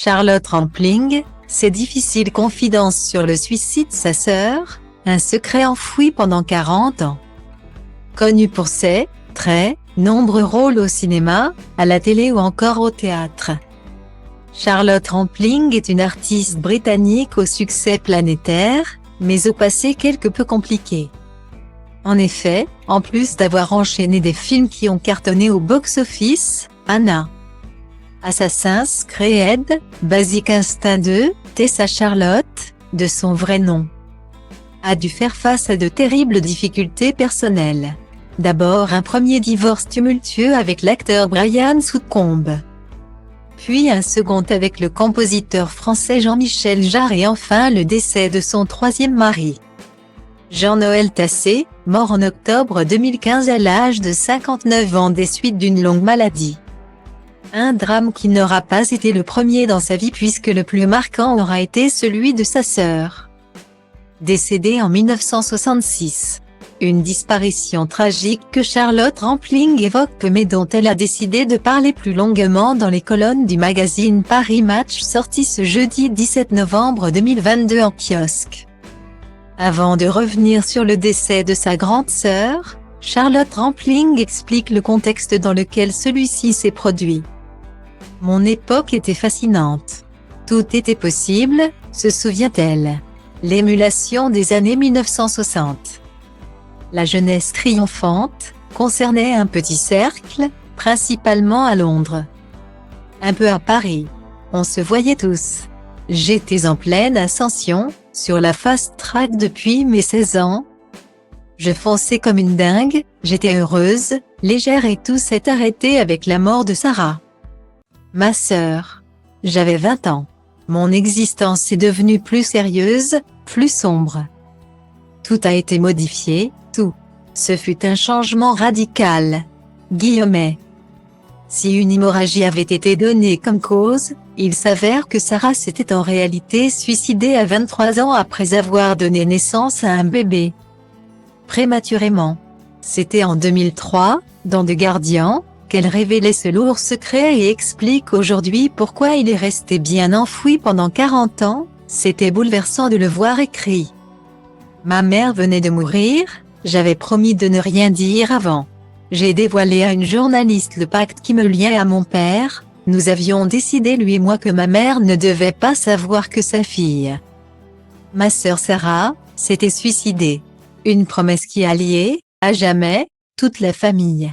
Charlotte Rampling, ses difficiles confidences sur le suicide de sa sœur, un secret enfoui pendant 40 ans. Connue pour ses très nombreux rôles au cinéma, à la télé ou encore au théâtre. Charlotte Rampling est une artiste britannique au succès planétaire, mais au passé quelque peu compliqué. En effet, en plus d'avoir enchaîné des films qui ont cartonné au box-office, Anna, Assassin's Creed, Basic Instinct 2, Tessa Charlotte, de son vrai nom, a dû faire face à de terribles difficultés personnelles. D'abord un premier divorce tumultueux avec l'acteur Brian Soucombe, puis un second avec le compositeur français Jean-Michel Jarre et enfin le décès de son troisième mari, Jean-Noël Tassé, mort en octobre 2015 à l'âge de 59 ans des suites d'une longue maladie. Un drame qui n'aura pas été le premier dans sa vie puisque le plus marquant aura été celui de sa sœur, décédée en 1966. Une disparition tragique que Charlotte Rampling évoque mais dont elle a décidé de parler plus longuement dans les colonnes du magazine Paris Match sorti ce jeudi 17 novembre 2022 en kiosque. Avant de revenir sur le décès de sa grande sœur, Charlotte Rampling explique le contexte dans lequel celui-ci s'est produit. Mon époque était fascinante. Tout était possible, se souvient-elle. L'émulation des années 1960. La jeunesse triomphante concernait un petit cercle, principalement à Londres. Un peu à Paris. On se voyait tous. J'étais en pleine ascension, sur la fast track depuis mes 16 ans. Je fonçais comme une dingue, j'étais heureuse, légère et tout s'est arrêté avec la mort de Sarah, ma sœur. J'avais 20 ans. Mon existence est devenue plus sérieuse, plus sombre. Tout a été modifié, tout. Ce fut un changement radical. Guillemets. Si une hémorragie avait été donnée comme cause, il s'avère que Sarah s'était en réalité suicidée à 23 ans après avoir donné naissance à un bébé. Prématurément. C'était en 2003, dans The Guardian, qu'elle révélait ce lourd secret et explique aujourd'hui pourquoi il est resté bien enfoui pendant 40 ans. C'était bouleversant de le voir écrit. Ma mère venait de mourir, j'avais promis de ne rien dire avant. J'ai dévoilé à une journaliste le pacte qui me liait à mon père, nous avions décidé lui et moi que ma mère ne devait pas savoir que sa fille, ma sœur Sarah, s'était suicidée. Une promesse qui a lié, à jamais, toute la famille.